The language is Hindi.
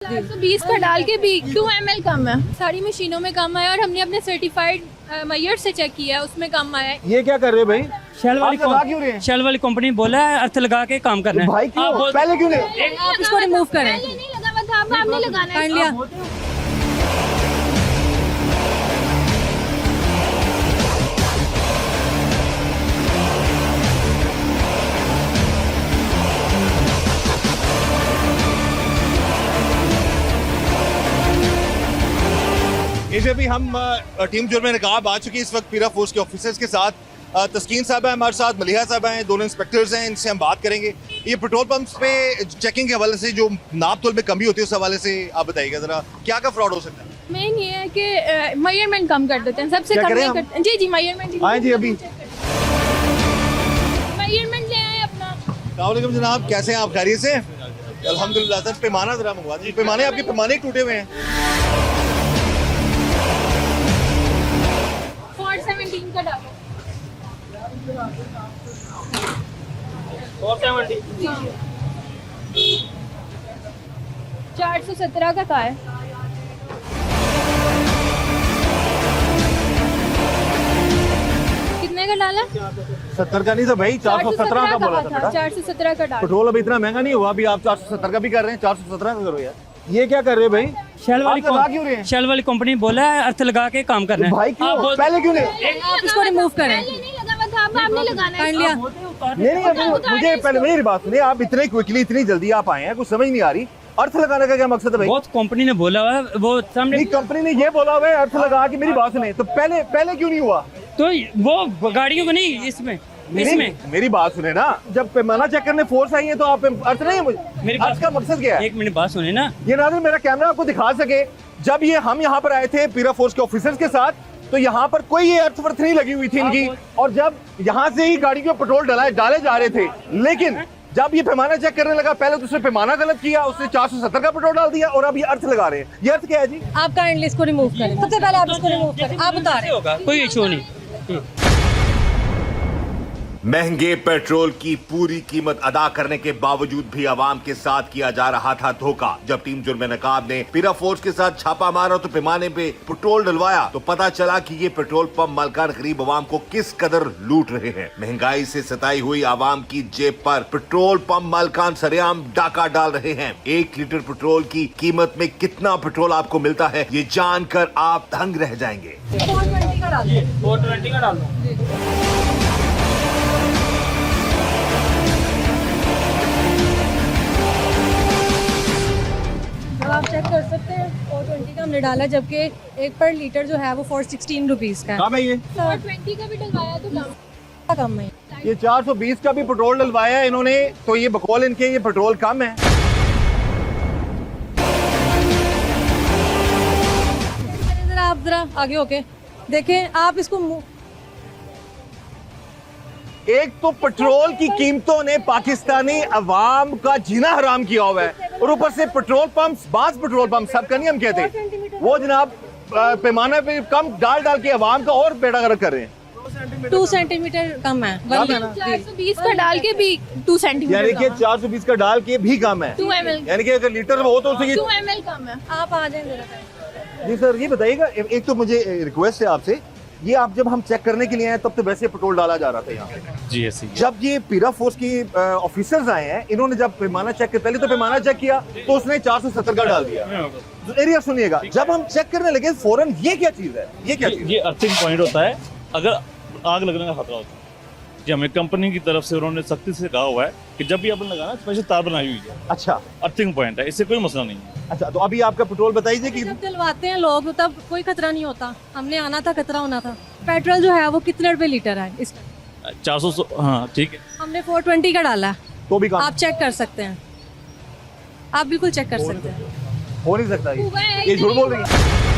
420 का डाल के भी 2 ml कम है। सारी मशीनों में कम आया और हमने अपने सर्टिफाइड मैयर से चेक किया है, उसमें कम आया है। ये क्या कर रहे हो भाई? शेल वाली कंपनी बोला है अर्थ लगा के काम करना है। भाई क्यों? पहले क्यों नहीं? आप इसको रिमूव करें। पहले नहीं लगा हुआ था, अब आपने लगाना है। कर लिया। इसे भी हम टीम जुर्म नकाब आ चुकी है इस वक्त पीरा फोर्स के ऑफिसर्स के साथ। तस्कीन साहब है हमारे साथ, मलिहा साहब हैं, दोनों इंस्पेक्टर्स हैं, इनसे हम बात करेंगे। ये पेट्रोल पंप्स पे चेकिंग के हवाले से जो नाप तोल में कमी होती है उस हवाले से आप बताइएगा जरा, क्या क्या फ्रॉड हो सकता है? मेन ये है कि मेजरमेंट कम कर देते हैं, सबसे क्या कम करें नहीं हम? करते। जी जी मेजरमेंट। आए जी अभी। मेजरमेंट ले आए अपना। अस्सलाम वालेकुम जनाब, कैसे हैं आप? खैरियत से? अल्हम्दुलिल्लाह। सर पैमाना जरा मंगवा दीजिए। पैमाने आपके पैमाने टूटे हुए हैं। 417 का डालो। 417 का है। कितने का डाला? 70 का नहीं था भाई, 417 का बोला था बेटा। 417 का डाल। पेट्रोल अभी इतना महंगा नहीं हुआ, अभी आप 470 का भी कर रहे हैं, 417 का करो यार। ये क्या कर रहे हो भाई? शेल वाली आप लगा क्यों रहे हैं? शेल वाली कंपनी बोला है अर्थ लगा के काम करना है। भाई क्यों? पहले क्यों नहीं? आप इसको रिमूव करें। पहले नहीं लगा हुआ था, अब आपने लगाना है। कर लिया। नहीं अभी मुझे पहले मेरी बात सुनिए। आप इतने क्विकली इतनी जल्दी आप आए हैं, कुछ समझ नहीं आ रही। अर्थ लगाने का क्या मकसद है भाई? बहुत कंपनी ने बोला हुआ है, वो सामने नहीं कंपनी ने ये बोला हुआ है अर्थ लगा के। मेरी बात सुनिए, तो पहले क्यों नहीं हुआ? तो वो गाड़ियों को नहीं इसमें मेरी बात सुने ना, जब पैमाना चेक करने फोर्स आई है तो आप अर्थ नहीं है मुझे। मेरी अर्थ का मकसद क्या है? एक मिनट बात सुने ना। ये नाज़रीन मेरा कैमरा आपको दिखा सके, जब ये हम यहाँ पर आए थे पीरा फोर्स के ऑफिसर्स के साथ, तो यहाँ पर कोई ये अर्थ वर्थ नहीं लगी हुई थी इनकी। और जब यहाँ से ही गाड़ी को पेट्रोल डाले जा रहे थे, लेकिन जब ये पैमाना चेक करने लगा, पहले तो उसने पैमाना गलत किया, उसने 470 का पेट्रोल डाल दिया और अब ये अर्थ लगा रहे हैं। ये अर्थ क्या है जी? आप काइंडली इसको रिमूव करें। सबसे पहले आप इसको रिमूव करें। आप बता रहे होगा कोई इशू नहीं। महंगे पेट्रोल की पूरी कीमत अदा करने के बावजूद भी आवाम के साथ किया जा रहा था धोखा। जब टीम जुर्म नकाब ने पीरा फोर्स के साथ छापा मारा तो पैमाने पे पेट्रोल डलवाया, तो पता चला कि ये पेट्रोल पंप मालकान गरीब आवाम को किस कदर लूट रहे हैं। महंगाई से सताई हुई आवाम की जेब पर पेट्रोल पंप मालकान सरेआम डाका डाल रहे हैं। 1 लीटर पेट्रोल की कीमत में कितना पेट्रोल आपको मिलता है, ये जानकर आप दंग रह जाएंगे। 420 का डाल दो। 420 का डाल दो। आप चेक कर सकते हैं 420 का हमने डाला, जबकि एक पर लीटर जो है वो 416 रुपीज का है। कम है ये? 420 का भी डलवाया तो कम है। ये 420 का भी पेट्रोल डलवाया है इन्होंने, तो ये बकौल इनके ये पेट्रोल कम है। आप जरा आगे होके देखें, आप इसको एक तो पेट्रोल की कीमतों ने पाकिस्तानी अवाम का जीना हराम किया हुआ है, और ऊपर से पेट्रोल पंप, बास पेट्रोल पंप सबका नहीं हम कहते, वो जनाब पैमाना पे कम डाल के अवाम का और बेड़ा गर्क कर रहे हैं। 2 सेंटीमीटर कम है। 420 का डाल के भी 2 सेंटीमीटर। यानी कि 420 का डाल के भी कम है। 2 ml। यानी कि अगर लीटर में हो तो उससे 2 ml कम है। आप आ जाएं जरा। जी सर, ये बताइएगा, एक तो मुझे रिक्वेस्ट है आपसे, ये आप जब हम चेक करने के लिए आए तब तो वैसे पेट्रोल डाला जा रहा था यहाँ पे। जी ऐसी जब ये पीरा फोर्स की ऑफिसर्स आए हैं, इन्होंने जब पैमाना चेक किया, पहले तो पैमाना चेक किया तो उसने 470 का डाल दिया। तो एरिया सुनिएगा, जब हम चेक करने लगे फौरन, ये क्या चीज है? ये क्या चीज? ये अर्थिंग पॉइंट होता है, अगर आग लगने का खतरा होता है। जी हमें कंपनी की तरफ से उन्होंने सख्ती से कहा हुआ है कि जब भी आपने लगाना स्पेशल तार बनाई हुई है। अच्छा अर्थिंग पॉइंट है, इससे कोई मसला नहीं है। अच्छा, तो अभी आपका पेट्रोल बताइए कि जब डलवाते हैं लोग तब कोई खतरा नहीं होता। हमने आना था, खतरा होना था। पेट्रोल जो है वो कितने रुपए लीटर है इस टाइम? 400। हाँ ठीक है। हमने 420 का डाला है। तो भी काम आप चेक कर सकते हैं, आप बिल्कुल चेक कर सकते हैं। हो नहीं सकता हुआ है ये झूठ बोल रही है।